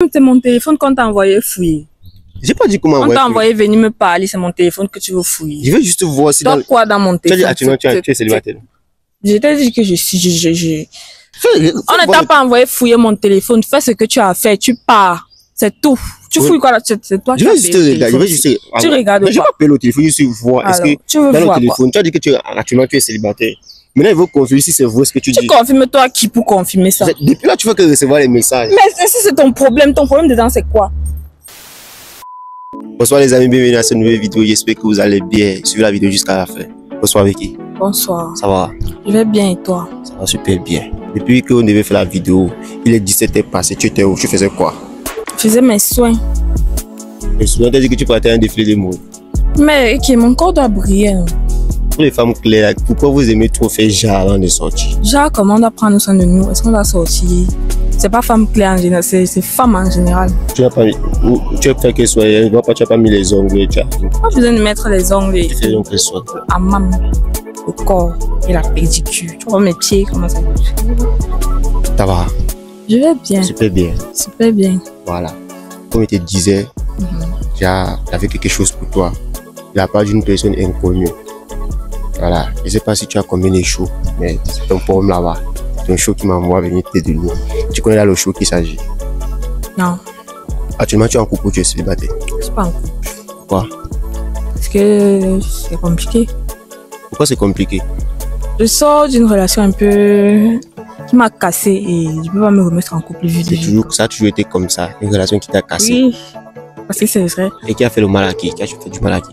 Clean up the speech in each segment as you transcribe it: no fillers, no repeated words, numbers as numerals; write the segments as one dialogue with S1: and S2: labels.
S1: C'est mon téléphone qu'on t'a envoyé fouiller.
S2: J'ai pas dit comment
S1: on t'a envoyé venir me parler, c'est mon téléphone que tu veux fouiller.
S2: Je veux juste voir si
S1: dans quoi dans mon téléphone.
S2: Tu as dit actuellement tu es célibataire.
S1: Je t'ai dit que je suis. On ne t'a pas envoyé fouiller mon téléphone. Fais ce que tu as fait, tu pars. C'est tout. Tu fouilles quoi là? C'est toi qui as
S2: je veux juste regarder.
S1: Tu regardes quoi?
S2: Je m'appelle au téléphone, juste voir. Est-ce que dans le téléphone, tu as dit que actuellement tu es célibataire. Maintenant, il faut confirmer si c'est vrai ce que tu dis.
S1: Tu confirmes toi qui pour confirmer ça?
S2: Depuis là, tu vois que recevoir les messages.
S1: Mais si c'est ton problème dedans, c'est quoi?
S2: Bonsoir les amis, bienvenue à cette nouvelle vidéo. J'espère que vous allez bien. Suivez la vidéo jusqu'à la fin. Bonsoir Vicky.
S1: Bonsoir.
S2: Ça va?
S1: Je vais bien et toi?
S2: Ça va super bien. Depuis qu'on devait faire la vidéo, il est 17h passé. Tu étais où? Tu faisais quoi?
S1: Je faisais mes soins.
S2: Je me souviens, tu as dit que tu partais à un défilé de mode.
S1: Mais ok, mon corps doit briller.
S2: Pour les femmes claires, pourquoi vous aimez trop faire genre avant de sortir?
S1: Genre, comment on doit prendre soin de nous? Est-ce qu'on doit sortir? C'est pas femme claire en général, c'est femme en général. Tu as
S2: fait que soyez, tu as pas mis les ongles. Tu as
S1: pas besoin de mettre les ongles.
S2: Tu fais donc les soins.
S1: À mam, le corps et la pédicure. Tu vois mes pieds, comment ça va?
S2: Ça va?
S1: Je vais bien.
S2: Super bien.
S1: Super bien.
S2: Voilà. Comme je te disais, j'avais quelque chose pour toi. De la part d'une personne inconnue. Voilà. Je ne sais pas si tu as combien de shows, mais c'est un problème là-bas. C'est un show qui m'envoie venir te donner. Tu connais là le show qui s'agit?
S1: Non.
S2: Actuellement, tu es en couple ou tu es célibataire?
S1: Je suis pas en couple.
S2: Pourquoi?
S1: Parce que c'est compliqué.
S2: Pourquoi c'est compliqué?
S1: Je sors d'une relation un peu qui m'a cassé et je peux pas me remettre en couple vu
S2: ça a toujours été comme ça, une relation qui t'a cassé.
S1: Oui, parce que c'est vrai.
S2: Et qui a fait le mal à qui? Qui a fait du mal à qui?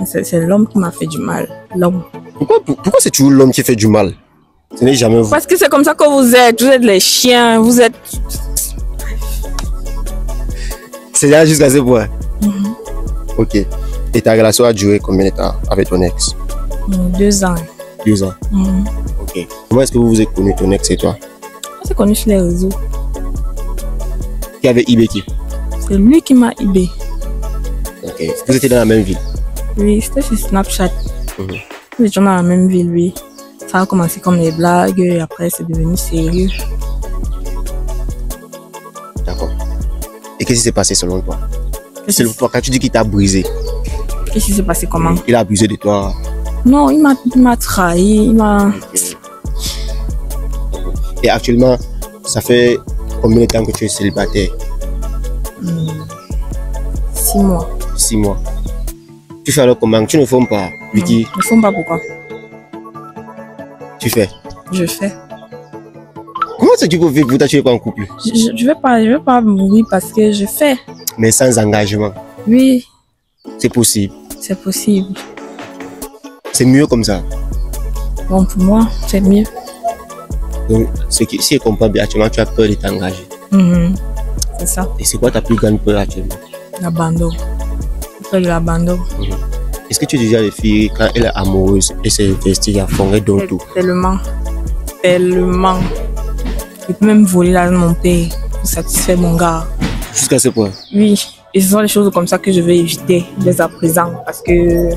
S1: C'est l'homme qui m'a fait du mal. L'homme.
S2: Pourquoi c'est toujours l'homme qui fait du mal? Ce n'est jamais vous.
S1: Parce que c'est comme ça que vous êtes. Vous êtes les chiens. Vous êtes.
S2: C'est là jusqu'à ce point. Ok. Et ta relation a duré combien de temps avec ton ex?
S1: 2 ans.
S2: 2 ans. Ok. Comment est-ce que vous vous êtes connu, ton ex et toi?
S1: On s'est connus sur les réseaux.
S2: Qui avait eBay qui?
S1: C'est lui qui m'a eBay.
S2: Ok. Vous étiez dans la même ville?
S1: Oui, c'était sur Snapchat. Nous étions dans la même ville, oui. Ça a commencé comme des blagues et après c'est devenu sérieux.
S2: D'accord. Et qu'est-ce qui s'est passé selon toi? Quand tu dis qu'il t'a brisé.
S1: Qu'est-ce qui s'est passé comment?
S2: Il a abusé de toi.
S1: Non, il m'a trahi, il m'a...
S2: Et actuellement, ça fait combien de temps que tu es célibataire?
S1: 6 mois.
S2: 6 mois. Tu fais alors comment? Tu ne fumes pas, Vicky?
S1: Je ne fume pas, pourquoi?
S2: Tu fais?
S1: Je fais.
S2: Comment est-ce que tu peux vivre pour tu n'es pas en couple?
S1: Je vais pas mourir parce que je fais.
S2: Mais sans engagement?
S1: Oui.
S2: C'est possible?
S1: C'est possible.
S2: C'est mieux comme ça?
S1: Bon, pour moi, c'est mieux.
S2: Donc, si je comprends bien, actuellement, tu as peur de t'engager.
S1: C'est ça.
S2: Et c'est quoi ta plus grande peur actuellement?
S1: L'abandon. Peur de l'abandon.
S2: Est-ce que tu dis à les filles, quand elle est amoureuse, elle s'est investie à fond, elle donne tout?
S1: Tellement. Tellement. Je peux même voler l'argent de mon père pour satisfaire mon gars.
S2: Jusqu'à ce point? Oui.
S1: Et ce sont les choses comme ça que je vais éviter dès à présent parce que...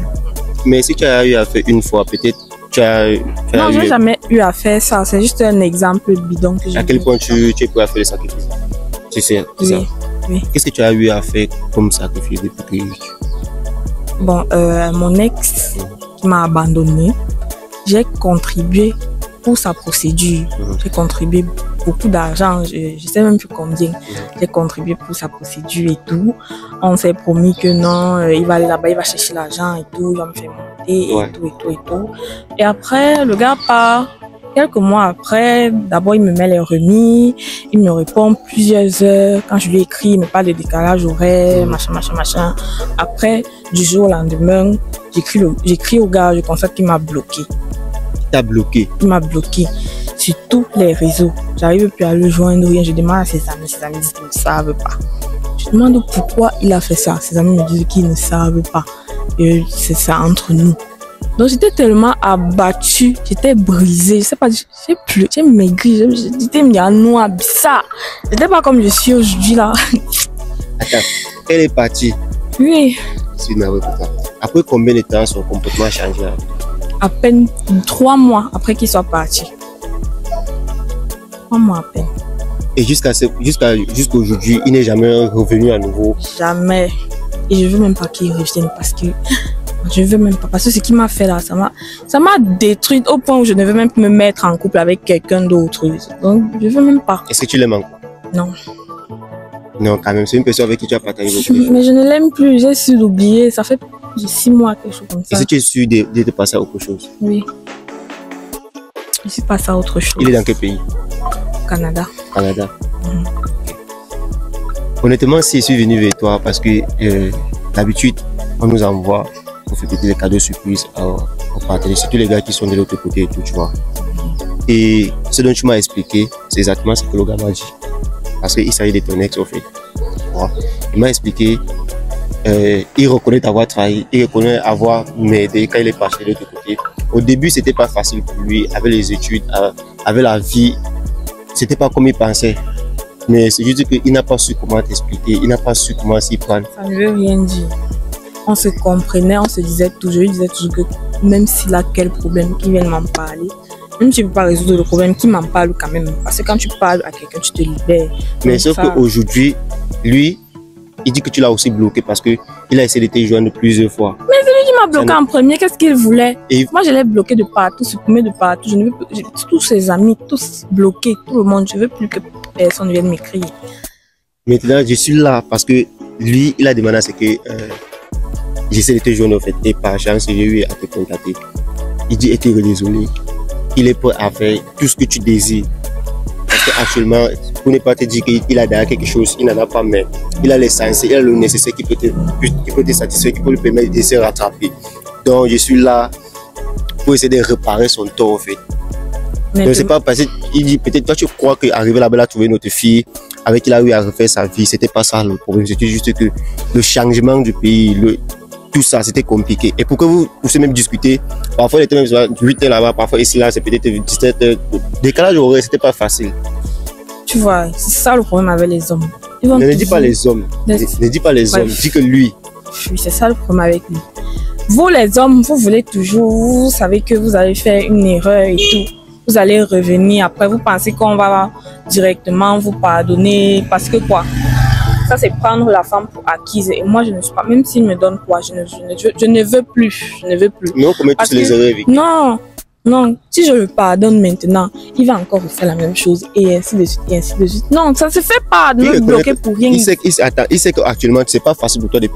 S2: Mais si tu as eu à faire une fois, peut-être
S1: non, je n'ai jamais eu à faire ça. C'est juste un exemple bidon que j'ai.
S2: À quel point tu es prêt à faire le sacrifice? C'est ça?
S1: Oui.
S2: Qu'est-ce que tu as eu à faire comme sacrifice depuis que
S1: Bon, mon ex qui m'a abandonné, j'ai contribué pour sa procédure. J'ai contribué beaucoup d'argent, je sais même plus combien. J'ai contribué pour sa procédure et tout. On s'est promis que non, il va aller là-bas, il va chercher l'argent et tout, il va me faire monter et tout. Et après, le gars part. Quelques mois après, d'abord il me met les remis, il me répond plusieurs heures. Quand je lui écris, il me parle de décalage horaire, machin. Après, du jour au lendemain, j'écris au gars, je constate qu'il m'a bloqué.
S2: T'as bloqué? Il
S1: m'a bloqué sur tous les réseaux. J'arrive plus à le joindre, rien. Je demande à ses amis disent qu'ils ne savent pas. Je demande pourquoi il a fait ça. Ses amis me disent qu'ils ne savent pas. Et c'est ça entre nous. Donc j'étais tellement abattue, j'étais brisée, je sais pas, j'ai pleuré, j'ai maigri, j'étais noire, bizarre. J'étais pas comme je suis aujourd'hui là.
S2: Attends, elle est partie?
S1: Oui.
S2: Après combien de temps son comportement a changé?
S1: À peine 3 mois après qu'il soit parti. 3 mois à peine.
S2: Et jusqu'aujourd'hui, il n'est jamais revenu à nouveau.
S1: Jamais. Et je veux même pas qu'il revienne parce que je veux même pas. Parce que ce qu'il m'a fait là, ça m'a détruite au point où je ne veux même me mettre en couple avec quelqu'un d'autre. Donc, je veux même pas.
S2: Est-ce que tu l'aimes encore?
S1: Non.
S2: Non, quand même, c'est une personne avec qui tu as partagé beaucoup de choses.
S1: Mais je ne l'aime plus, j'ai su l'oublier. Ça fait 6 mois, quelque chose comme ça.
S2: Est-ce que tu es sûr de passer à autre chose?
S1: Oui. Je suis passée à autre chose.
S2: Il est dans quel pays?
S1: Canada.
S2: Canada. Honnêtement, si je suis venu vers toi, parce que d'habitude, on nous envoie pour faire des cadeaux surprises aux partenaires, surtout les gars qui sont de l'autre côté et tout, tu vois. Et ce dont tu m'as expliqué, c'est exactement ce que le gars m'a dit. Parce qu'il s'agit de ton ex, au fait. Voilà. Il m'a expliqué, il reconnaît avoir trahi, il reconnaît avoir m'aidé quand il est parti de l'autre côté. Au début, c'était pas facile pour lui, avec les études, avec la vie. C'était pas comme il pensait. Mais c'est juste qu'il n'a pas su comment t'expliquer, il n'a pas su comment s'y prendre.
S1: Ça ne veut rien dire. On se comprenait, on se disait toujours, il disait toujours que même s'il a quel problème, qu'il vienne m'en parler. Même si tu ne peux pas résoudre le problème, qu'il m'en parle quand même. Parce que quand tu parles à quelqu'un, tu te libères.
S2: Mais sauf qu'aujourd'hui, lui, il dit que tu l'as aussi bloqué parce qu'il a essayé de te joindre plusieurs fois.
S1: Mais c'est lui qui m'a bloqué en premier, qu'est-ce qu'il voulait? Et moi, je l'ai bloqué de partout, supprimé de partout. Je ne veux plus, tous ses amis, tous bloqués, tout le monde. Je ne veux plus que personne vienne m'écrire.
S2: Maintenant, je suis là parce que lui, il a demandé à ce que j'essaie de te joindre en fait. Et par chance, j'ai eu à te contacter. Il dit, était désolé. Il est prêt à faire tout ce que tu désires. Parce qu'actuellement, pour ne pas te dire qu'il a derrière quelque chose, il n'en a pas, mais il a l'essentiel, il a le nécessaire qui peut te satisfaire, qui peut lui permettre de se rattraper. Donc, je suis là pour essayer de réparer son tort, en fait. Donc, c'est pas parce qu'il dit, peut-être toi, tu crois qu'arriver là-bas, là, trouver notre fille, avec qui il a eu à refaire sa vie, c'était pas ça le problème. C'était juste que le changement du pays, tout ça, c'était compliqué. Et pour que vous puissiez même discuter, parfois il était même 8 heures là-bas, parfois ici là, c'est peut-être 17 heures. Décalage horaire, c'était pas facile.
S1: Tu vois, c'est ça le problème avec les hommes.
S2: Ne dis pas les hommes. Ne dis pas les hommes, dis que lui.
S1: Oui, c'est ça le problème avec lui. Vous les hommes, vous voulez toujours, vous savez que vous allez faire une erreur et tout. Vous allez revenir après, vous pensez qu'on va directement vous pardonner parce que quoi? Ça, c'est prendre la femme pour acquise. Et moi, je ne suis pas, même s'il me donne quoi, je ne veux plus. Je ne veux plus.
S2: Mais on commet tous les erreurs avec.
S1: Non, non. Si je le pardonne maintenant, il va encore faire la même chose. Et ainsi de suite, et ainsi de suite. Non, ça ne se fait pas de me bloquer pour rien.
S2: Il sait qu'actuellement, c'est pas facile pour toi de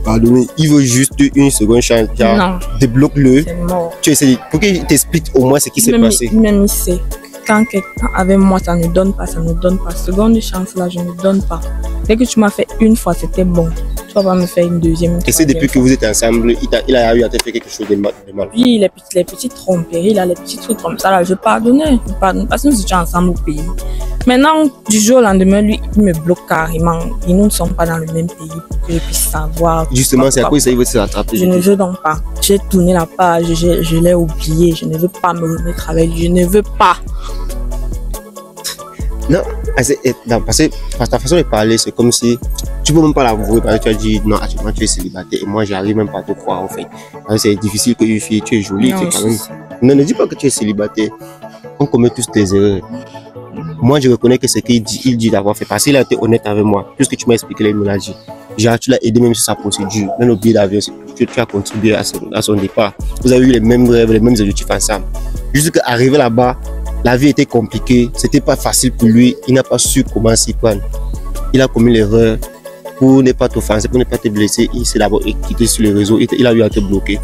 S2: pardonner. Il veut juste une seconde chance.
S1: Non.
S2: Débloque-le.
S1: C'est mort.
S2: Tu essaies pour qu'il t'explique au moins ce qui s'est passé.
S1: Même il sait. Quand quelqu'un avec moi, ça ne donne pas, ça ne donne pas. Seconde chance là, je ne donne pas. Dès que tu m'as fait une fois, c'était bon. Tu vas pas me faire une deuxième.
S2: Et c'est depuis que vous êtes ensemble, il a eu à te faire quelque chose de mal.
S1: Oui, les petites tromperies, là, les petits trucs comme ça, là, je pardonnais. Je pardonne. Parce que nous étions ensemble au pays. Maintenant, du jour au lendemain, lui, il me bloque carrément. Et nous ne sommes pas dans le même pays pour que je puisse savoir.
S2: Justement, c'est à cause il veut se rattraper.
S1: Je ne veux donc pas. J'ai tourné la page, je l'ai oublié. Je ne veux pas me remettre avec lui. Je ne veux pas.
S2: Non, parce que ta façon de parler, c'est comme si tu peux même pas l'avouer parce que tu as dit non, actuellement tu es célibataire et moi j'arrive même pas à te croire en fait. C'est difficile que une fille, tu es jolie, non, tu es quand même. Non, ne dis pas que tu es célibataire. On commet tous des erreurs. Moi je reconnais que ce qu'il dit d'avoir fait parce qu'il a été honnête avec moi. Tout ce que tu m'as expliqué, il me l'a dit. Genre, tu l'as aidé même sur sa procédure, même au billet d'avion, tu as contribué à son départ. Vous avez eu les mêmes rêves, les mêmes objectifs ensemble. Juste qu'arriver là-bas, la vie était compliquée, c'était pas facile pour lui, il n'a pas su comment s'y prendre. Il a commis l'erreur pour ne pas t'offenser, pour ne pas te blesser, il s'est d'abord quitté sur les réseaux, il a eu à te bloquer,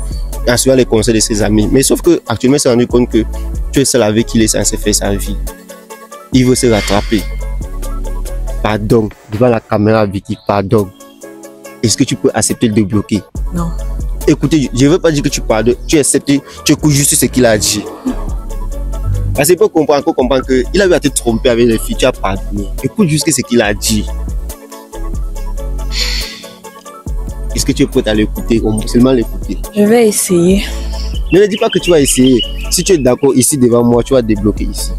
S2: en suivant les conseils de ses amis. Mais sauf que actuellement, il s'est rendu compte que tu es seul avec qui il est censé faire sa vie. Il veut se rattraper. Pardon, devant la caméra, Vicky, pardon. Est-ce que tu peux accepter de le bloquer?
S1: Non.
S2: Écoutez, je ne veux pas dire que tu pardonnes, tu acceptes, tu écoutes juste ce qu'il a dit. Parce qu'il peut comprendre qu'il a eu à te tromper avec les filles, tu as pardonné. Écoute juste ce qu'il a dit. Est-ce que tu es prêt à l'écouter ou seulement l'écouter?
S1: Je vais essayer.
S2: Ne dis pas que tu vas essayer. Si tu es d'accord ici devant moi, tu vas débloquer ici.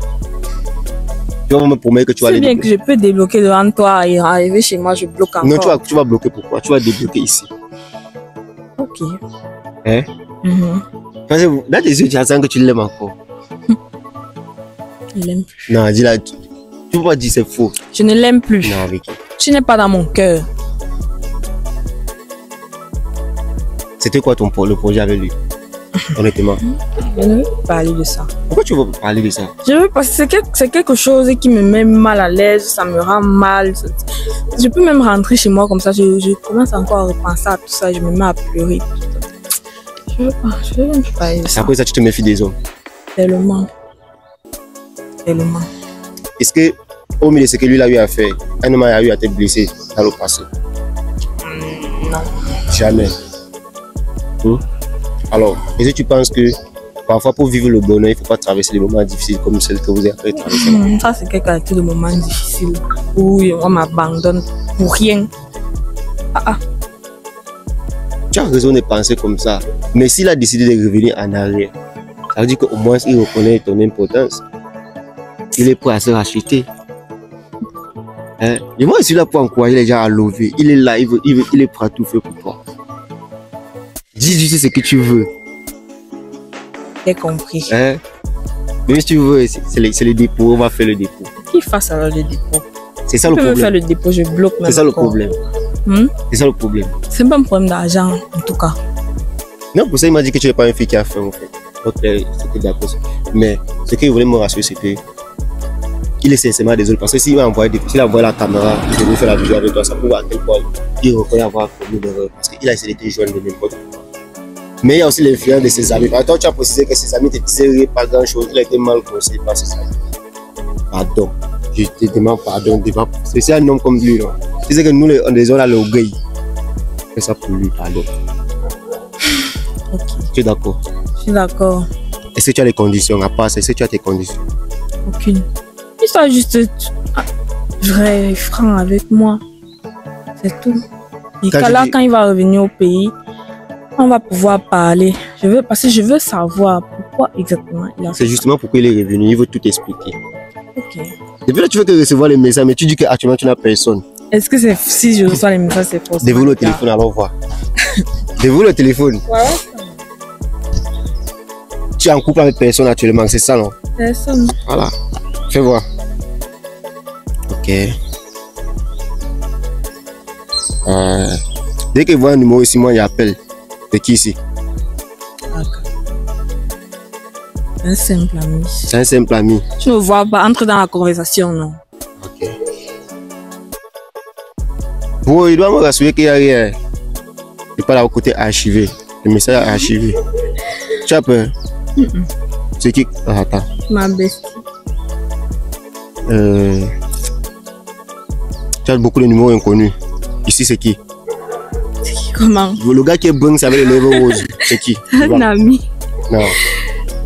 S2: Tu vas me promettre que tu vas débloquer.
S1: C'est bien que je peux débloquer devant toi et arriver chez moi, je bloque encore.
S2: Non, tu vas bloquer pourquoi? Tu vas débloquer ici.
S1: Ok.
S2: Hein? Parce que dans tes yeux, tu as senti que tu l'aimes encore.
S1: Il l'aime plus.
S2: Non, dis-là. Tu peux pas dire c'est faux.
S1: Je ne l'aime plus.
S2: Non, avec qui?
S1: Tu n'es pas dans mon cœur.
S2: C'était quoi le projet avec lui? Honnêtement.
S1: Je ne veux pas parler de ça.
S2: Pourquoi tu veux parler de ça?
S1: Je veux parce que c'est quelque chose qui me met mal à l'aise, ça me rend mal. Je peux même rentrer chez moi comme ça, je commence encore à repenser à tout ça, je me mets à pleurer. Je veux même pas parler de
S2: C'est
S1: ça.
S2: après ça que tu te méfies des hommes.
S1: Tellement. Tellement.
S2: Est-ce que, au milieu de ce que lui a eu à faire, un homme a eu à te blesser dans le passé?
S1: Non.
S2: Jamais. Alors, est-ce que tu penses que parfois pour vivre le bonheur, il ne faut pas traverser des moments difficiles comme ceux que vous avez traversés?
S1: Ça, c'est quelques de moments difficiles où on m'abandonne pour rien.
S2: Tu as raison de penser comme ça. Mais s'il a décidé de revenir en arrière, ça veut dire qu'au moins il reconnaît ton importance. Il est prêt à se racheter. Hein? Et moi, je suis là pour encourager les gens à lever. Il est là, il est prêt à tout faire pour toi. Dis ce que tu veux.
S1: J'ai compris.
S2: Hein? Même si tu veux, c'est le dépôt, on va faire le dépôt.
S1: Qu'il fasse alors le dépôt.
S2: C'est ça le
S1: Tu peux me faire
S2: problème.
S1: le dépôt, je bloque même.
S2: C'est ça le problème. C'est ça le problème.
S1: C'est pas un problème d'argent, en tout cas.
S2: Non, pour ça, il m'a dit que tu n'es pas un fille qui a faim, en fait. Donc, c'était d'accord. Mais ce qu'il voulait me rassurer, c'est que il est sincèrement désolé. Parce que s'il a envoyé la caméra, il devait faire la vidéo avec toi, ça prouve à quel point il reconnaît avoir commis l'erreur. Parce qu'il a essayé de te joindre de n'importe quoi. Mais il y a aussi l'influence de ses amis. Par exemple, tu as précisé que ses amis ne te disaient pas grand chose. Il a été mal conseillé par ses amis. Pardon. Je te demande pardon. C'est un homme comme lui. Tu sais que nous, les hommes, on a l'orgueil. Fais ça pour lui, pardon.
S1: Ok.
S2: Tu es d'accord?
S1: Je suis d'accord.
S2: Est-ce que tu as les conditions? À part ça, est-ce que tu as tes conditions?
S1: Aucune. Il soit juste vrai et franc avec moi. C'est tout. Et là, quand il va revenir au pays, on va pouvoir parler. Parce que je veux savoir pourquoi exactement il a fait.
S2: C'est justement pourquoi il est revenu. Il veut tout expliquer.
S1: Ok.
S2: Depuis là, tu veux que recevoir les messages, mais tu dis qu'actuellement, tu n'as personne.
S1: Est-ce que si je reçois les messages, c'est faux?
S2: Dévoile le téléphone, alors voir. Dévoile le téléphone.
S1: Ouais.
S2: Tu es en couple avec personne actuellement, c'est ça, non?
S1: Personne.
S2: Voilà. Fais voir. Ok. Dès qu'il voit un numéro ici, moi, il appelle. C'est qui ici?
S1: Un simple ami.
S2: C'est un simple ami.
S1: Tu ne vois pas, entre dans la conversation, non?
S2: Ok. Bon, il doit me rassurer qu'il n'y a rien. Il n'est pas là au côté archivé. Le message est archivé. Tu as peur? C'est qui? Attends.
S1: Ma bestie.
S2: Tu as beaucoup de numéros inconnus. Ici, c'est qui?
S1: C'est qui? Comment?
S2: Le gars qui est brun, c'est avec les lèvres roses. C'est qui?
S1: Un ami.
S2: Non.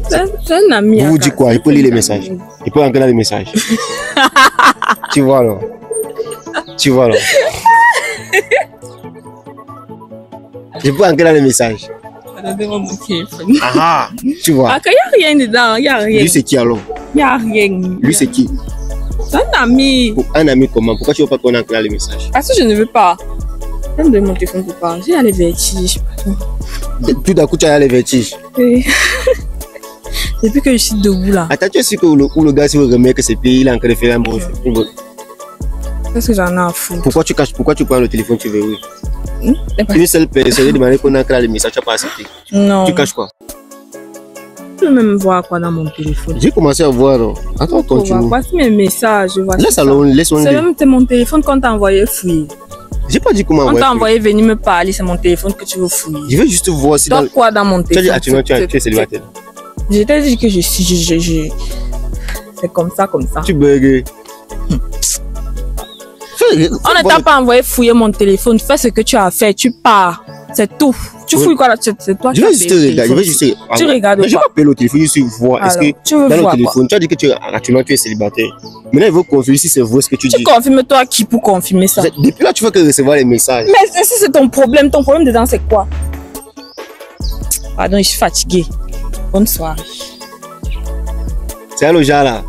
S1: C'est un ami.
S2: Vous dites quoi? Il peut lire les messages. Il peut entrer dans les messages. Tu vois, là. Tu vois, là. Je peux entrer dans les messages.
S1: Regardez-moi mon téléphone.
S2: Ah, tu vois.
S1: Il n'y a rien dedans, il n'y a rien.
S2: Lui, c'est qui alors?
S1: Il n'y a rien.
S2: Lui, c'est qui?
S1: C'est un ami.
S2: Un ami comment? Pourquoi tu ne veux pas qu'on entre dans les messages?
S1: Parce que je ne veux pas. Même de mon téléphone pour parler. J'ai les vertiges.
S2: Tout d'un coup, tu as les vertiges.
S1: Oui. Depuis que je suis debout là.
S2: Attends, tu es sûr que le gars, si vous remarquez que c'est payé, il est en train de faire un bon jeu.
S1: Qu'est-ce que j'en ai à foutre?
S2: Pourquoi tu prends le téléphone, tu verrouilles?
S1: Pas...
S2: Une seule personne demande qu'on entre dans les messages, tu n'as pas accepté.
S1: Non.
S2: Tu caches quoi?
S1: Tu peux même voir quoi dans mon téléphone?
S2: J'ai commencé à voir. Attends, continue.
S1: Voici mes messages.
S2: Laisse-on.
S1: C'est mon téléphone qu'on t'a envoyé fouiller.
S2: J'ai pas dit comment
S1: on t'a envoyé venir me parler, c'est mon téléphone que tu veux fouiller.
S2: Je veux juste voir si
S1: dans quoi dans mon téléphone.
S2: Tu as dit actuellement tu es célibataire.
S1: Je t'ai dit que je suis. C'est comme ça.
S2: Tu bugs.
S1: On ne t'a pas envoyé fouiller mon téléphone. Fais ce que tu as fait, tu pars. C'est tout. Tu fouilles quoi là? C'est toi qui
S2: as payé le téléphone.
S1: Tu regardes quoi?
S2: Je vais pas payer le téléphone, je suis voir. Est-ce que dans le téléphone, tu as dit que actuellement tu es célibataire. Maintenant, il veut confirmer si c'est vrai ce que tu dis.
S1: Tu confirmes toi qui pour confirmer ça?
S2: Depuis là, tu veux que recevoir les messages.
S1: Mais si c'est ton problème dedans, c'est quoi? Pardon, je suis fatiguée. Bonne soirée.
S2: C'est le genre là.